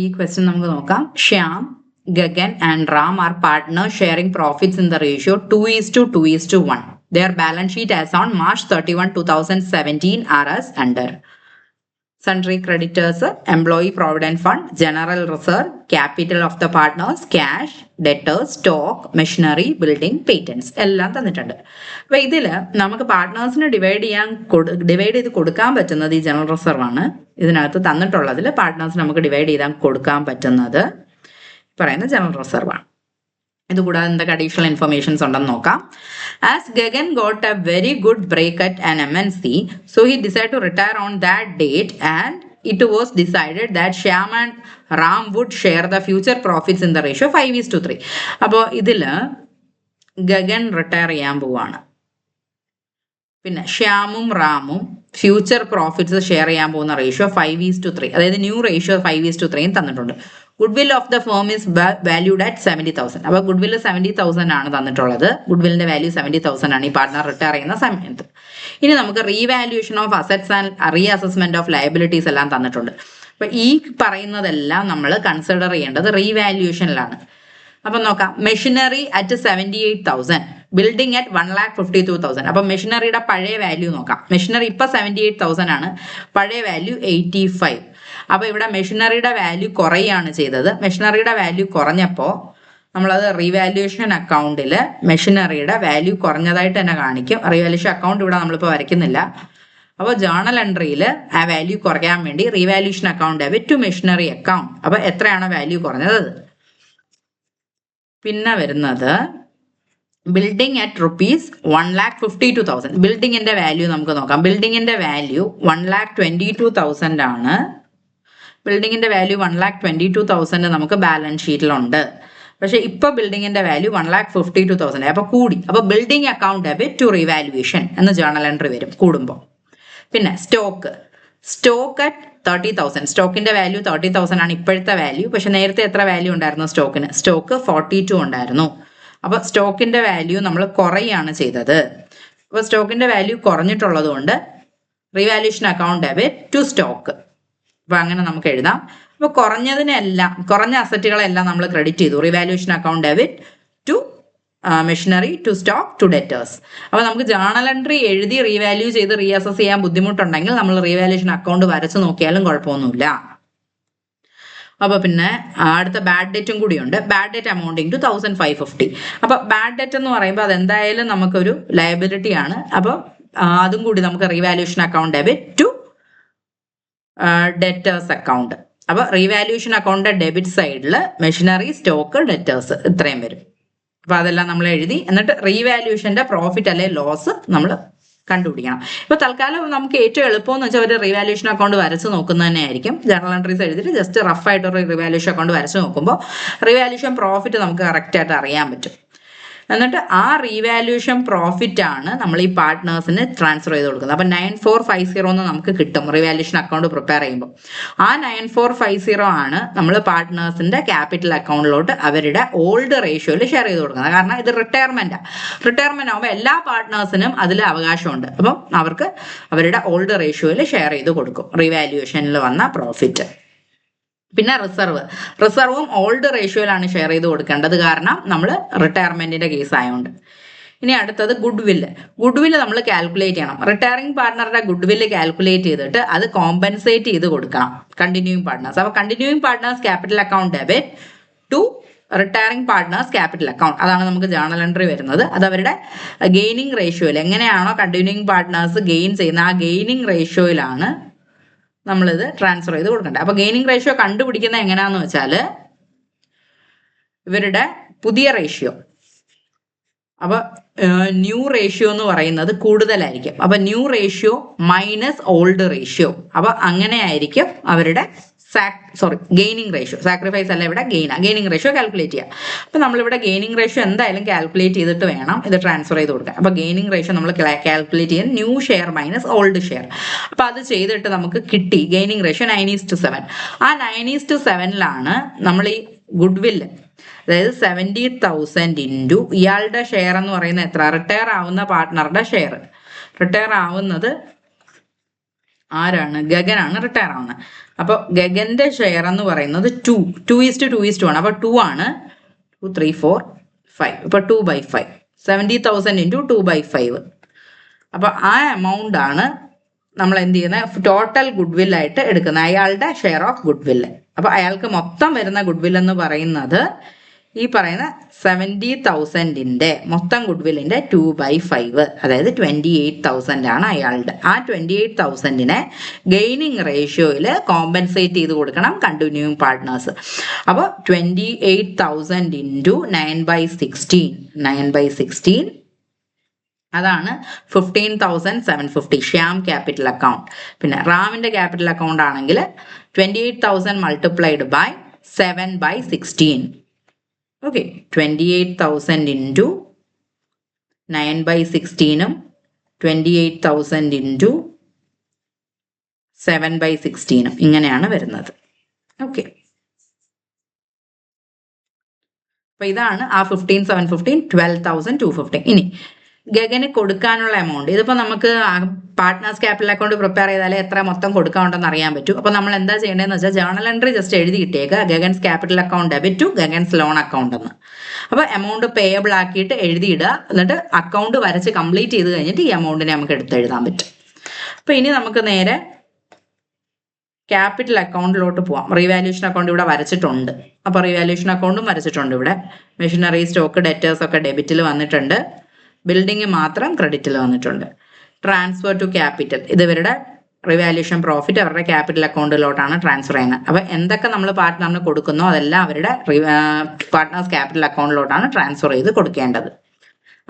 ഈ ക്വസ്റ്റ്യൻ നമുക്ക് നോക്കാം. Shyam, Gagan and Ram are partners sharing profits in the ratio 2:2:1. Their balance sheet as on March 31, 2017 are as under. Sundry creditors, employee provident fund, general reserve, capital of the partners, cash, debtors, stock, machinery, building, patents എല്ലാം തന്നിട്ടുണ്ട്. അപ്പൊ ഇതില് നമുക്ക് പാർട്ട്നേഴ്സിന് divide ചെയ്ത് കൊടുക്കാൻ പറ്റുന്നത് ഈ general reserve ആണ്. ഇതിനകത്ത് തന്നിട്ടുള്ളതിൽ പാർട്ട്നേഴ്സിന് നമുക്ക് ഡിവൈഡ് ചെയ്താൽ കൊടുക്കാൻ പറ്റുന്നത് പറയുന്ന ജനറൽ റിസർവ് ആണ്. ഇതുകൂടാതെ എന്തൊക്കെ അഡീഷണൽ ഇൻഫർമേഷൻസ് ഉണ്ടെന്ന് നോക്കാം. As Gagan got a very good break at an MNC, so he decided to retire on that date, and it was decided that Shyam and Ram would share the future profits in the ratio 5:3. അപ്പോൾ ഇതില് Gagan retire ചെയ്യാൻ പോവാണ്. പിന്നെ ശ്യാമും റാമും future profits share ചെയ്യാൻ പോകുന്ന ratio 5:3, അതായത് new ratio 5:3 തന്നിട്ടുണ്ട്. Goodwill of the firm is valued at 70,000. അപ്പോൾ ഗുഡ്വിൽ 70,000 ആണ് തന്നിട്ടുള്ളത്. ഗുഡ്വില്ലിന്റെ വാല്യൂ 70,000 ആണ് ഈ പാർട്ട്ണർ റിട്ടയർ ചെയ്യുന്ന സമയത്ത്. ഇനി നമുക്ക് revaluation of assets and reassessment of liabilities എല്ലാം തന്നിട്ടുണ്ട്. അപ്പൊ ഈ പറയുന്നതെല്ലാം നമ്മൾ കൺസിഡർ ചെയ്യേണ്ടത് റീവാല്യൂഷനിലാണ്. അപ്പൊ നോക്കാം. Machinery at 78,000, building at 1,52,000. അപ്പൊ മെഷീനറിയുടെ പഴയ വാല്യൂ നോക്കാം. മെഷീനറി ഇപ്പൊ 78,000 ആണ്, പഴയ വാല്യൂ 85. അപ്പൊ ഇവിടെ മെഷീനറിയുടെ വാല്യൂ കുറയാണ് ചെയ്തത്. മെഷീനറിയുടെ വാല്യൂ കുറഞ്ഞപ്പോൾ നമ്മളത് റീവാല്യൂഷൻ അക്കൗണ്ടിൽ മെഷീനറിയുടെ വാല്യൂ കുറഞ്ഞതായിട്ട് തന്നെ കാണിക്കും. റീവാല്യൂഷൻ അക്കൗണ്ട് ഇവിടെ നമ്മളിപ്പോൾ വരയ്ക്കുന്നില്ല. അപ്പോൾ ജേർണൽ എൻട്രിയിൽ ആ വാല്യൂ കുറയ്ക്കാൻ വേണ്ടി revaluation account debit to machinery account. അപ്പൊ എത്രയാണോ വാല്യൂ കുറഞ്ഞത്. പിന്നെ വരുന്നത് ബിൽഡിംഗ് അറ്റ് റുപ്പീസ് 1,52,000. ബിൽഡിങ്ങിന്റെ വാല്യൂ നമുക്ക് നോക്കാം. ബിൽഡിങ്ങിന്റെ വാല്യൂ 1,22,000 ആണ്. ബിൽഡിങ്ങിന്റെ വാല്യൂ 1,22,000 നമുക്ക് ബാലൻസ് ഷീറ്റിലുണ്ട്. പക്ഷെ ഇപ്പൊ ബിൽഡിങ്ങിന്റെ വാല്യൂ 1,52,000 അപ്പൊ കൂടി. അപ്പൊ building account debit to revaluation എന്ന് ജേർണൽ എൻട്രി വരും കൂടുമ്പോൾ. പിന്നെ സ്റ്റോക്ക് അറ്റ് 30,000. സ്റ്റോക്കിന്റെ വാല്യൂ 30,000 ആണ് ഇപ്പോഴത്തെ വാല്യൂ. പക്ഷെ നേരത്തെ എത്ര വാല്യൂ ഉണ്ടായിരുന്നു സ്റ്റോക്കിന്? സ്റ്റോക്ക് 42 ഉണ്ടായിരുന്നു. അപ്പൊ സ്റ്റോക്കിന്റെ വാല്യൂ നമ്മൾ കുറയാണ് ചെയ്തത്. അപ്പൊ സ്റ്റോക്കിന്റെ വാല്യൂ കുറഞ്ഞിട്ടുള്ളത് കൊണ്ട് revaluation account debit to stock. അപ്പൊ അങ്ങനെ നമുക്ക് എഴുതാം. അപ്പൊ കുറഞ്ഞ അസറ്റുകളെല്ലാം നമ്മൾ ക്രെഡിറ്റ് ചെയ്തു. Revaluation account debit to machinery to stock to debtors. അപ്പൊ നമുക്ക് ജേർണൽ എൻട്രി എഴുതി റീവാല്യൂ ചെയ്ത് റീഅസസ് ചെയ്യാൻ ബുദ്ധിമുട്ടുണ്ടെങ്കിൽ നമ്മൾ റീവാല്യൂഷൻ അക്കൗണ്ട് വരച്ച് നോക്കിയാലും കുഴപ്പമൊന്നുമില്ല. അപ്പൊ പിന്നെ അടുത്ത ബാഡ് ഡെറ്റും കൂടിയുണ്ട്. Bad debt amounting to 1,550. അപ്പൊ ബാഡ് ഡെറ്റ് എന്ന് പറയുമ്പോൾ അതെന്തായാലും നമുക്കൊരു ലയബിലിറ്റി ആണ്. അപ്പൊ അതും കൂടി നമുക്ക് revaluation account debit to debtors account. അപ്പൊ റീവാല്യൂഷൻ അക്കൗണ്ട് ഡെബിറ്റ് സൈഡിൽ മെഷീനറി, സ്റ്റോക്ക്, ഡെറ്റേഴ്സ് ഇത്രയും വരും. അപ്പൊ അതെല്ലാം നമ്മൾ എഴുതി. എന്നിട്ട് റീവാല്യൂഷന്റെ പ്രോഫിറ്റ് അല്ലെ ലോസ് നമ്മൾ കണ്ടുപിടിക്കണം. ഇപ്പൊ തൽക്കാലം നമുക്ക് ഏറ്റവും എളുപ്പം എന്ന് വെച്ചാൽ ഒരു റീവാല്യൂഷൻ അക്കൗണ്ട് വരച്ച് നോക്കുന്നത് തന്നെയായിരിക്കും. ജേർണൽ എൻട്രീസ് എഴുതിയിട്ട് ജസ്റ്റ് റഫ് ആയിട്ട് ഒരു റീവാല്യൂഷൻ അക്കൗണ്ട് വരച്ച് നോക്കുമ്പോൾ റീവാല്യൂഷൻ പ്രോഫിറ്റ് നമുക്ക് കറക്റ്റ് ആയിട്ട് അറിയാൻ പറ്റും. എന്നിട്ട് ആ റീവാല്യൂഷൻ പ്രോഫിറ്റ് ആണ് നമ്മൾ ഈ പാർട്ട്നേഴ്സിന് ട്രാൻസ്ഫർ ചെയ്ത് കൊടുക്കുന്നത്. അപ്പൊ 9450 എന്ന് നമുക്ക് കിട്ടും റീവാല്യൂഷൻ അക്കൗണ്ട് പ്രിപ്പയർ ചെയ്യുമ്പോൾ. ആ 9450 ആണ് നമ്മൾ പാർട്ട്നേഴ്സിന്റെ ക്യാപിറ്റൽ അക്കൗണ്ടിലോട്ട് അവരുടെ ഓൾഡ് റേഷ്യോയിൽ ഷെയർ ചെയ്ത് കൊടുക്കുന്നത്. കാരണം ഇത് റിട്ടയർമെന്റ് ആകുമ്പോൾ എല്ലാ പാർട്ട്നേഴ്സിനും അതിൽ അവകാശമുണ്ട്. അപ്പം അവർക്ക് അവരുടെ ഓൾഡ് റേഷ്യോയിൽ ഷെയർ ചെയ്ത് കൊടുക്കും റീവാല്യൂഷനിൽ വന്ന പ്രോഫിറ്റ്. പിന്നെ റിസർവും ഓൾഡ് റേഷ്യോയിലാണ് ഷെയർ ചെയ്ത് കൊടുക്കേണ്ടത്. കാരണം നമ്മൾ റിട്ടയർമെന്റിന്റെ കേസ് ആയതുകൊണ്ട്. ഇനി അടുത്തത് ഗുഡ്വില്ല് നമ്മൾ കാൽക്കുലേറ്റ് ചെയ്യണം. റിട്ടയറിംഗ് പാർട്ട്ണറുടെ ഗുഡ്വില്ല് കാൽക്കുലേറ്റ് ചെയ്തിട്ട് അത് കോമ്പൻസേറ്റ് ചെയ്ത് കൊടുക്കണം കണ്ടിന്യൂയിങ് പാർട്ട്നേഴ്സ്. അപ്പൊ continuing partners capital account debit to retiring partners capital account. അതാണ് നമുക്ക് ജേർണൽ എൻട്രി വരുന്നത്. അത് അവരുടെ ഗെയിനിങ് റേഷ്യോയിൽ എങ്ങനെയാണോ കണ്ടിന്യൂയിങ് പാർട്ട്നേഴ്സ് ഗെയിൻ ചെയ്യുന്ന ആ ഗെയിനിങ് റേഷ്യോയിലാണ് നമ്മളിത് ട്രാൻസ്ഫർ ചെയ്ത് കൊടുക്കേണ്ടത്. അപ്പൊ ഗെയിനിങ് റേഷ്യോ കണ്ടുപിടിക്കുന്നത് എങ്ങനെയാന്ന് വെച്ചാൽ ഇവരുടെ പുതിയ റേഷ്യോ, അപ്പൊ ന്യൂ റേഷ്യോ എന്ന് പറയുന്നത് കൂടുതലായിരിക്കും. അപ്പൊ new ratio minus old ratio. അപ്പൊ അങ്ങനെ ആയിരിക്കും അവരുടെ ഗെയിനിങ് റേഷ്യോ. സാക്രിഫൈസ് അല്ല, ഇവിടെ ഗെയിനിങ് റേഷ്യോ കാൽക്കുലേറ്റ് ചെയ്യുക. അപ്പൊ നമ്മളിവിടെ ഗെയിനിങ് റേഷ്യോ എന്തായാലും കാൽക്കുലേറ്റ് ചെയ്തിട്ട് വേണം ഇത് ട്രാൻസ്ഫർ ചെയ്ത് കൊടുക്കാൻ. അപ്പൊ ഗെയിനിങ് റേഷ്യോ നമ്മൾ കാൽക്കുലേറ്റ് ചെയ്യാൻ new share minus old share. അപ്പൊ അത് ചെയ്തിട്ട് നമുക്ക് കിട്ടി ഗെയിനിങ് റേഷ്യോ 9:7. ആ 9:7 നമ്മൾ ഈ ഗുഡ്വില്ല്, അതായത് 70,000 ഇൻറ്റു ഇയാളുടെ ഷെയർ എന്ന് പറയുന്നത് എത്ര? റിട്ടയർ ആവുന്ന പാർട്ട്ണറുടെ ഷെയർ. റിട്ടയർ ആവുന്നത് ആരാണ്? ഗഗനാണ് റിട്ടയർ ആവുന്നത്. അപ്പോൾ ഗഗന്റെ ഷെയർ എന്ന് പറയുന്നത് 2:2:1. അപ്പോൾ 2 ആണ്. 2, 3, 4, 5. ഇപ്പോൾ 2/5. 70,000 ഇൻറ്റു 2/5. അപ്പോൾ ആ എമൗണ്ട് ആണ് നമ്മൾ എന്ത് ചെയ്യുന്നത്? ടോട്ടൽ ഗുഡ് വില്ലായിട്ട് എടുക്കുന്നത്, അയാളുടെ ഷെയർ ഓഫ് ഗുഡ് വില്ല്. അപ്പോൾ അയാൾക്ക് മൊത്തം വരുന്ന ഗുഡ് വില്ല് എന്ന് പറയുന്നത് ഈ പറയുന്ന 70,000ന്റെ മൊത്തം ഗുഡ് വില്ലിന്റെ 2/5, അതായത് 28,000 ആണ് അയാളുടെ. ആ 28,000നെ ഗെയിനിങ് റേഷ്യോയിൽ കോമ്പൻസേറ്റ് ചെയ്ത് കൊടുക്കണം കണ്ടിന്യൂയിങ് പാർട്ട്നേഴ്സ്. അപ്പോൾ 28,000 ഇൻറ്റു 9/16 അതാണ് 15,750 ശ്യാം ക്യാപിറ്റൽ അക്കൗണ്ട്. പിന്നെ റാമിന്റെ ക്യാപിറ്റൽ അക്കൗണ്ട് ആണെങ്കിൽ 28,000 multiplied by 7/16. Okay, 28,000 into 9/16 28,000 into 7/16 ഇങ്ങനെയാണ് വരുന്നത്. ഓക്കെ, അപ്പൊ ഇതാണ് ആ 15,750, 12,250. ഇനി ഗഗന് കൊടുക്കാനുള്ള എമൗണ്ട്, ഇതിപ്പോൾ നമുക്ക് പാർട്ട്നേഴ്സ് ക്യാപിറ്റൽ അക്കൗണ്ട് പ്രിപ്പയർ ചെയ്താലേ എത്ര മൊത്തം കൊടുക്കാനുണ്ടെന്ന് അറിയാൻ പറ്റും. അപ്പോൾ നമ്മൾ എന്താ ചെയ്യേണ്ടതെന്ന് വെച്ചാൽ ജേർണൽ എൻട്രി ജസ്റ്റ് എഴുതി കിട്ടിയേക്കുക, Gagan's capital account debit to Gagan's loan account എന്ന്. അപ്പോൾ എമൗണ്ട് പേയബിൾ ആക്കിയിട്ട് എഴുതിയിടുക, എന്നിട്ട് അക്കൗണ്ട് വരച്ച് കംപ്ലീറ്റ് ചെയ്ത് കഴിഞ്ഞിട്ട് ഈ എമൗണ്ടിനെ നമുക്ക് എടുത്തെഴുതാൻ പറ്റും. അപ്പോൾ ഇനി നമുക്ക് നേരെ ക്യാപിറ്റൽ അക്കൗണ്ടിലോട്ട് പോവാം. റീവാല്യൂഷൻ അക്കൗണ്ട് ഇവിടെ വരച്ചിട്ടുണ്ട്. അപ്പോൾ റീവാല്യൂഷൻ അക്കൗണ്ടും വരച്ചിട്ടുണ്ട് ഇവിടെ. മെഷീനറി, സ്റ്റോക്ക്, ഡെറ്റേഴ്സ് ഒക്കെ ഡെബിറ്റിൽ വന്നിട്ടുണ്ട്. ബിൽഡിംഗ് മാത്രം ക്രെഡിറ്റിൽ വന്നിട്ടുണ്ട്. ട്രാൻസ്ഫർ ടു ക്യാപിറ്റൽ, ഇത് ഇവരുടെ റിവാല്യൂഷൻ പ്രോഫിറ്റ് അവരുടെ ക്യാപിറ്റൽ അക്കൗണ്ടിലോട്ടാണ് ട്രാൻസ്ഫർ ചെയ്യുന്നത്. അപ്പോൾ എന്തൊക്കെ നമ്മൾ പാർട്ട്ണറിന് കൊടുക്കുന്നോ അതെല്ലാം അവരുടെ പാർട്ട്നേഴ്സ് ക്യാപിറ്റൽ അക്കൗണ്ടിലോട്ടാണ് ട്രാൻസ്ഫർ ചെയ്ത് കൊടുക്കേണ്ടത്.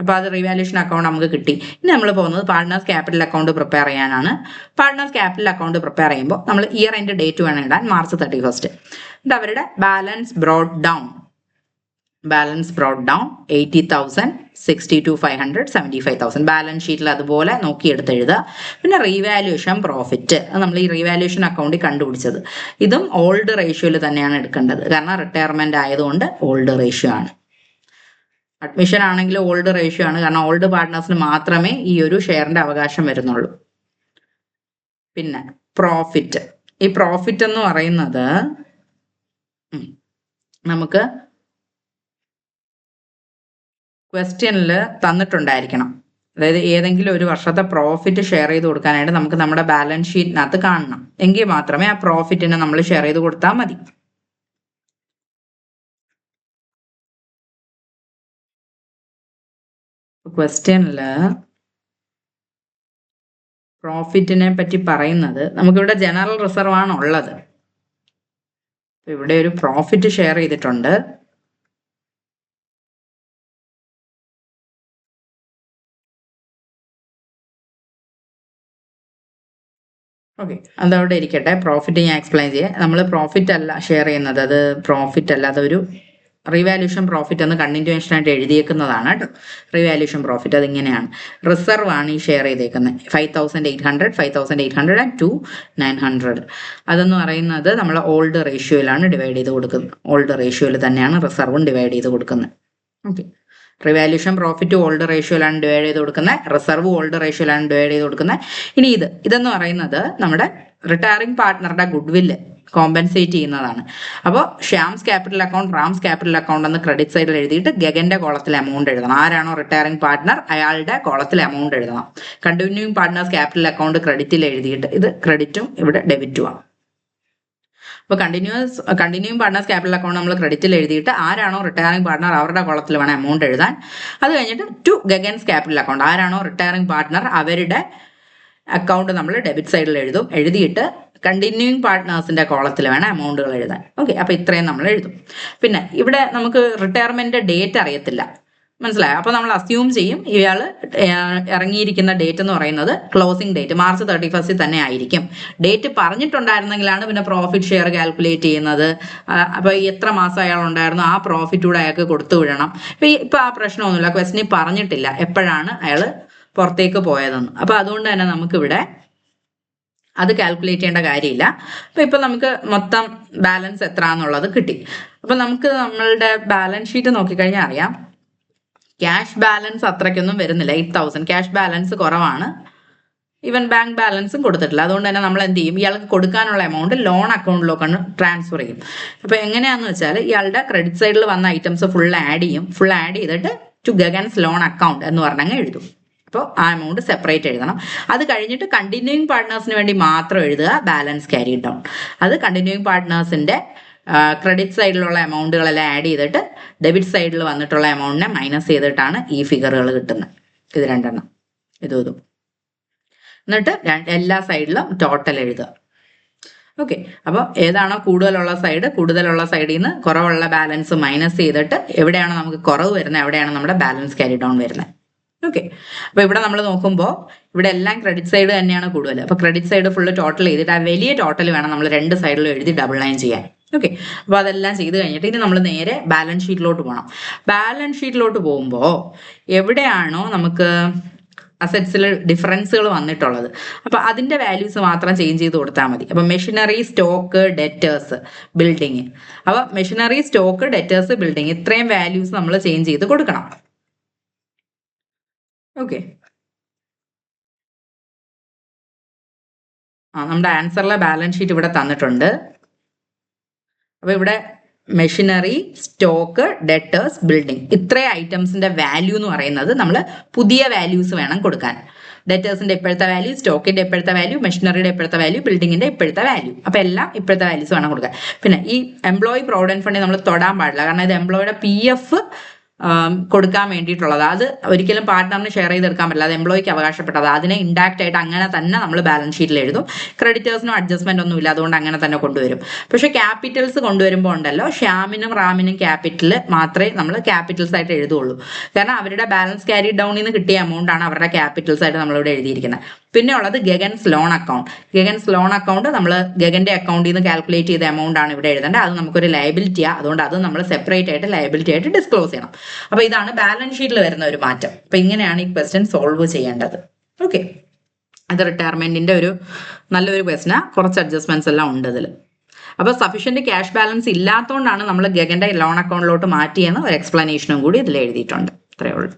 അപ്പോൾ അത് റിവാല്യൂഷൻ അക്കൗണ്ട് നമുക്ക് കിട്ടി. ഇനി നമ്മൾ പോകുന്നത് പാർട്ട്നേഴ്സ് ക്യാപിറ്റൽ അക്കൗണ്ട് പ്രിപ്പയർ ചെയ്യാനാണ്. പാർട്ട്നേഴ്സ് ക്യാപിറ്റൽ അക്കൗണ്ട് പ്രിപ്പയർ ചെയ്യുമ്പോൾ നമ്മൾ ഇയർ എൻഡ് ഡേറ്റ് വേണം ഇടാൻ, March 31. എന്നിട്ട് അവരുടെ ബാലൻസ് ബ്രോഡ് ഡൗൺ 80,000, 62,500, 75,000 ബാലൻസ് ഷീറ്റിൽ അതുപോലെ നോക്കിയെടുത്ത് എഴുതുക. പിന്നെ റീവാല്യൂഷൻ പ്രോഫിറ്റ്, നമ്മൾ ഈ റീവാല്യൂഷൻ അക്കൗണ്ടിൽ കണ്ടുപിടിച്ചത്, ഇതും ഓൾഡ് റേഷ്യോയിൽ തന്നെയാണ് എടുക്കേണ്ടത്, കാരണം റിട്ടയർമെന്റ് ആയതുകൊണ്ട് ഓൾഡ് റേഷ്യോ ആണ്. അഡ്മിഷൻ ആണെങ്കിൽ ഓൾഡ് റേഷ്യോ ആണ്, കാരണം ഓൾഡ് പാർട്ട്നേഴ്സിന് മാത്രമേ ഈ ഒരു ഷെയറിന്റെ അവകാശം വരുന്നുള്ളൂ. പിന്നെ പ്രോഫിറ്റ്, ഈ പ്രോഫിറ്റ് എന്ന് പറയുന്നത് നമുക്ക് ക്വസ്റ്റ്യനിൽ തന്നിട്ടുണ്ടായിരിക്കണം. അതായത് ഏതെങ്കിലും ഒരു വർഷത്തെ പ്രോഫിറ്റ് ഷെയർ ചെയ്ത് കൊടുക്കാനായിട്ട് നമുക്ക് നമ്മുടെ ബാലൻസ് ഷീറ്റിനകത്ത് കാണണം, എങ്കിൽ മാത്രമേ ആ പ്രോഫിറ്റിനെ നമ്മൾ ഷെയർ ചെയ്ത് കൊടുത്താൽ മതി. ക്വസ്റ്റ്യനിൽ പ്രോഫിറ്റിനെ പറ്റി പറയുന്നത് നമുക്കിവിടെ ജനറൽ റിസർവ് ആണ് ഉള്ളത്. ഇവിടെ ഒരു പ്രോഫിറ്റ് ഷെയർ ചെയ്തിട്ടുണ്ട്. ഓക്കെ, അതവിടെ ഇരിക്കട്ടെ. പ്രോഫിറ്റ് ഞാൻ എക്സ്പ്ലെയിൻ ചെയ്യാം. നമ്മൾ പ്രോഫിറ്റ് അല്ല ഷെയർ ചെയ്യുന്നത്, അത് പ്രോഫിറ്റ് അല്ല, അതൊരു റിവാല്യൂഷൻ പ്രോഫിറ്റ് എന്ന് കണ്ടിന്യൂഷൻ ആയിട്ട് എഴുതിയേക്കുന്നതാണ് കേട്ടോ. റിവാല്യൂഷൻ പ്രോഫിറ്റ് അതിങ്ങനെയാണ്. റിസർവ് ആണ് ഈ ഷെയർ ചെയ്തേക്കുന്നത് 5,800, 5,800 ആൻഡ് 2,900. അതെന്ന് പറയുന്നത് നമ്മൾ ഓൾഡ് റേഷ്യോയിലാണ് ഡിവൈഡ് ചെയ്ത് കൊടുക്കുന്നത്. ഓൾഡ് റേഷ്യോയിൽ തന്നെയാണ് റിസർവും ഡിവൈഡ് ചെയ്ത് കൊടുക്കുന്നത്. ഓക്കെ, റിവാല്യൂഷൻ പ്രോഫിറ്റ് ഓൾഡ് റേഷ്യോയിലാണ് ഡിവൈഡ് ചെയ്ത് കൊടുക്കുന്നത്, റിസർവ് ഓൾഡ് റേഷ്യോയിലാണ് ഡിവൈഡ് ചെയ്ത് കൊടുക്കുന്നത്. ഇനി ഇതെന്ന് പറയുന്നത് നമ്മുടെ റിട്ടയറിംഗ് പാർട്ട്ണറുടെ ഗുഡ് വില്ല് കോമ്പൻസേറ്റ് ചെയ്യുന്നതാണ്. അപ്പോൾ Shyam's capital account, rams capital account എന്ന് ക്രെഡിറ്റ് സൈഡിൽ എഴുതിയിട്ട് ഗഗന്റെ കോളത്തിൽ എമൗണ്ട് എഴുതണം. ആരാണോ റിട്ടയറിംഗ് പാർട്ട്ണർ അയാളുടെ കോളത്തിൽ എമൗണ്ട് എഴുതണം. കണ്ടിന്യൂയിങ് പാർട്ട്നേഴ്സ് ക്യാപിറ്റൽ അക്കൗണ്ട് ക്രെഡിറ്റിൽ എഴുതിയിട്ട് ഇത് ക്രെഡിറ്റും ഇവിടെ ഡെബിറ്റും ആണ്. അപ്പോൾ കണ്ടിന്യൂയിങ് പാർട്ട്നേഴ്സ് ക്യാപിറ്റൽ അക്കൗണ്ട് നമ്മൾ ക്രെഡിറ്റിൽ എഴുതിയിട്ട് ആരാണോ റിട്ടയറിംഗ് പാർട്ട്ണർ അവരുടെ കോളത്തിൽ വേണം എമൗണ്ട് എഴുതാൻ. അത് കഴിഞ്ഞിട്ട് ടു ഗഗൻസ് ക്യാപിറ്റൽ അക്കൗണ്ട്, ആരാണോ റിട്ടയറിംഗ് പാർട്ട്ണർ അവരുടെ അക്കൗണ്ട് നമ്മൾ ഡെബിറ്റ് സൈഡിൽ എഴുതിയിട്ട് കണ്ടിന്യൂയിങ് പാർട്ട്നേഴ്സിന്റെ കോളത്തിൽ വേണം എമൗണ്ടുകൾ എഴുതാൻ. ഓക്കെ, അപ്പോൾ ഇത്രയും നമ്മൾ എഴുതും. പിന്നെ ഇവിടെ നമുക്ക് റിട്ടയർമെന്റ് ഡേറ്റ് അറിയത്തില്ല, മനസ്സിലായോ? അപ്പോൾ നമ്മൾ അസ്യൂം ചെയ്യും ഇയാൾ ഇറങ്ങിയിരിക്കുന്ന ഡേറ്റ് എന്ന് പറയുന്നത് ക്ലോസിംഗ് ഡേറ്റ് March 31 തന്നെ ആയിരിക്കും. ഡേറ്റ് പറഞ്ഞിട്ടുണ്ടായിരുന്നെങ്കിലാണ് പിന്നെ പ്രോഫിറ്റ് ഷെയർ കാൽക്കുലേറ്റ് ചെയ്യുന്നത്. അപ്പോൾ എത്ര മാസം അയാൾ ഉണ്ടായിരുന്നു ആ പ്രോഫിറ്റ് കൂടെ അയാൾക്ക് കൊടുത്തു വിടണം. ഇപ്പം ആ പ്രശ്നമൊന്നുമില്ല, ക്വസ്റ്റ്യനിൽ പറഞ്ഞിട്ടില്ല എപ്പോഴാണ് അയാൾ പുറത്തേക്ക് പോയതെന്ന്. അപ്പോൾ അതുകൊണ്ട് തന്നെ നമുക്കിവിടെ അത് കാൽക്കുലേറ്റ് ചെയ്യേണ്ട കാര്യമില്ല. അപ്പോൾ ഇപ്പം നമുക്ക് മൊത്തം ബാലൻസ് എത്ര എന്നുള്ളത് കിട്ടി. അപ്പം നമുക്ക് നമ്മളുടെ ബാലൻസ് ഷീറ്റ് നോക്കിക്കഴിഞ്ഞാൽ അറിയാം ക്യാഷ് ബാലൻസ് അത്രയ്ക്കൊന്നും വരുന്നില്ല. 8,000 ക്യാഷ് ബാലൻസ് കുറവാണ്. ഈവൻ ബാങ്ക് ബാലൻസും കൊടുത്തിട്ടില്ല. അതുകൊണ്ട് തന്നെ നമ്മൾ എന്ത് ചെയ്യും, ഇയാൾക്ക് കൊടുക്കാനുള്ള എമൗണ്ട് ലോൺ അക്കൗണ്ടിലേക്കാണ് ട്രാൻസ്ഫർ ചെയ്യും. അപ്പോൾ എങ്ങനെയാണെന്ന് വെച്ചാൽ ഇയാളുടെ ക്രെഡിറ്റ് സൈഡിൽ വന്ന ഐറ്റംസ് ഫുൾ ആഡ് ചെയ്യും. ഫുൾ ആഡ് ചെയ്തിട്ട് ടു ഗഗൻസ് ലോൺ അക്കൗണ്ട് എന്ന് പറഞ്ഞങ്ങ് എഴുതും. അപ്പോൾ ആ എമൗണ്ട് സെപ്പറേറ്റ് എഴുതണം. അത് കഴിഞ്ഞിട്ട് കണ്ടിന്യൂയിങ് പാർട്ട്നേഴ്സിന് വേണ്ടി മാത്രം എഴുതുക ബാലൻസ് ക്യാരി ഡൗൺ. അത് കണ്ടിന്യൂയിങ് പാർട്ട്നേഴ്സിൻ്റെ ക്രെഡിറ്റ് സൈഡിലുള്ള എമൗണ്ടുകളെല്ലാം ആഡ് ചെയ്തിട്ട് ഡെബിറ്റ് സൈഡിൽ വന്നിട്ടുള്ള എമൗണ്ടിനെ മൈനസ് ചെയ്തിട്ടാണ് ഈ ഫിഗറുകൾ കിട്ടുന്നത്. ഇത് രണ്ടെണ്ണം ഇതും. എന്നിട്ട് എല്ലാ സൈഡിലും ടോട്ടൽ എഴുതുക. ഓക്കെ, അപ്പോൾ ഏതാണോ കൂടുതലുള്ള സൈഡിൽ നിന്ന് കുറവുള്ള ബാലൻസ് മൈനസ് ചെയ്തിട്ട് എവിടെയാണോ നമുക്ക് കുറവ് വരുന്നത് എവിടെയാണ് നമ്മുടെ ബാലൻസ് ക്യാരി ഡൗൺ വരുന്നത്. ഓക്കെ, അപ്പോൾ ഇവിടെ നമ്മൾ നോക്കുമ്പോൾ ഇവിടെ എല്ലാം ക്രെഡിറ്റ് സൈഡ് തന്നെയാണ് കൂടുതൽ. അപ്പോൾ ക്രെഡിറ്റ് സൈഡ് ഫുള്ള് ടോട്ടൽ ചെയ്തിട്ട് ആ വലിയ ടോട്ടൽ വേണം നമ്മൾ രണ്ട് സൈഡിലും എഴുതി ഡബിൾ ലൈൻ ചെയ്യാൻ. ഓക്കെ, അപ്പോൾ അതെല്ലാം ചെയ്ത് കഴിഞ്ഞിട്ട് ഇനി നമ്മൾ നേരെ ബാലൻസ് ഷീറ്റിലോട്ട് പോകണം. ബാലൻസ് ഷീറ്റിലോട്ട് പോകുമ്പോൾ എവിടെയാണോ നമുക്ക് അസറ്റ്സിൽ ഡിഫറൻസുകൾ വന്നിട്ടുള്ളത് അപ്പോൾ അതിൻ്റെ വാല്യൂസ് മാത്രം ചേഞ്ച് ചെയ്ത് കൊടുത്താൽ മതി. അപ്പോൾ മെഷീനറി, സ്റ്റോക്ക്, ഡെറ്റേഴ്സ്, ബിൽഡിങ്. അപ്പോൾ മെഷീനറി, സ്റ്റോക്ക്, ഡെറ്റേഴ്സ്, ബിൽഡിങ് ഇത്രയും വാല്യൂസ് നമ്മൾ ചേഞ്ച് ചെയ്ത് കൊടുക്കണം. ഓക്കെ, നമ്മുടെ ആൻസറിലെ ബാലൻസ് ഷീറ്റ് ഇവിടെ തന്നിട്ടുണ്ട്. അപ്പോൾ ഇവിടെ മെഷീനറി, സ്റ്റോക്ക്, ഡെറ്റേഴ്സ്, ബിൽഡിംഗ് ഇത്രയും ഐറ്റംസിന്റെ വാല്യൂ എന്ന് പറയുന്നത് നമ്മൾ പുതിയ വാല്യൂസ് വേണം കൊടുക്കാൻ. ഡെറ്റേഴ്സിന്റെ ഇപ്പോഴത്തെ വാല്യൂ, സ്റ്റോക്കിന്റെ ഇപ്പോഴത്തെ വാല്യൂ, മെഷീനറിയുടെ ഇപ്പോഴത്തെ വാല്യൂ, ബിൽഡിങ്ങിന്റെ ഇപ്പോഴത്തെ വാല്യൂ. അപ്പോൾ എല്ലാം ഇപ്പോഴത്തെ വാല്യൂസ് വേണം കൊടുക്കാൻ. പിന്നെ ഈ എംപ്ലോയി പ്രൊവിഡന്റ് ഫണ്ട് നമ്മൾ തൊടാൻ പാടില്ല, കാരണം ഇത് എംപ്ലോയിയുടെ PF കൊടുക്കാൻ വേണ്ടിയിട്ടുള്ളത്. അത് ഒരിക്കലും പാർട്ട്ണറിന് ഷെയർ ചെയ്തെടുക്കാൻ പറ്റില്ല, അത് എംപ്ലോയിക്ക് അവകാശപ്പെട്ടത്. അതിനെ ഇൻഡാക്റ്റ് ആയിട്ട് അങ്ങനെ തന്നെ നമ്മൾ ബാലൻസ് ഷീറ്റിൽ എഴുതും. ക്രെഡിറ്റേഴ്സിനും അഡ്ജസ്റ്റ്മെന്റ് ഒന്നും ഇല്ല, അതുകൊണ്ട് അങ്ങനെ തന്നെ കൊണ്ടുവരും. പക്ഷെ ക്യാപിറ്റൽസ് കൊണ്ടുവരുമ്പോൾ ഉണ്ടല്ലോ, ശ്യാമിനും റാമിനും ക്യാപിറ്റൽ മാത്രമേ നമ്മൾ ക്യാപിറ്റൽസ് ആയിട്ട് എഴുതുള്ളൂ. കാരണം അവരുടെ ബാലൻസ് ക്യാരി ഡൗണിൽ നിന്ന് കിട്ടിയ എമൗണ്ട് ആണ് അവരുടെ ക്യാപിറ്റൽസ് ആയിട്ട് നമ്മളിവിടെ എഴുതിയിരിക്കുന്നത്. പിന്നെ ഉള്ളത് ഗഗൻസ് ലോൺ അക്കൗണ്ട്. ഗഗൻസ് ലോൺ അക്കൗണ്ട് നമ്മൾ ഗഗന്റെ അക്കൗണ്ടിൽ നിന്ന് കാൽക്കുലേറ്റ് ചെയ്ത എമൗണ്ട് ആണ് ഇവിടെ എഴുതേണ്ടത്. അത് നമുക്കൊരു ലയബിലിറ്റിയാണ്, അതുകൊണ്ട് അത് നമ്മൾ സെപ്പറേറ്റ് ആയിട്ട് ലയബിലിറ്റി ആയിട്ട് ഡിസ്ക്ലോസ് ചെയ്യണം. അപ്പോൾ ഇതാണ് ബാലൻസ് ഷീറ്റിൽ വരുന്ന ഒരു മാറ്റം. അപ്പോൾ ഇങ്ങനെയാണ് ഈ ക്വസ്റ്റ്യൻ സോൾവ് ചെയ്യേണ്ടത്. ഓക്കെ, അത് റിട്ടയർമെന്റിന്റെ ഒരു നല്ലൊരു ക്വസ്റ്റ്യനാണ്. കുറച്ച് അഡ്ജസ്റ്റ്മെന്റ്സ് എല്ലാം ഉണ്ട് ഇതിൽ. അപ്പോൾ സഫീഷ്യന്റ് ക്യാഷ് ബാലൻസ് ഇല്ലാത്തതുകൊണ്ടാണ് നമ്മൾ ഗഗന്റെ ലോൺ അക്കൗണ്ടിലോട്ട് മാറ്റിയെന്ന് ഒരു എക്സ്പ്ലനേഷനും കൂടി ഇതിൽ എഴുതിയിട്ടുണ്ട്. അത്രയേ ഉള്ളൂ.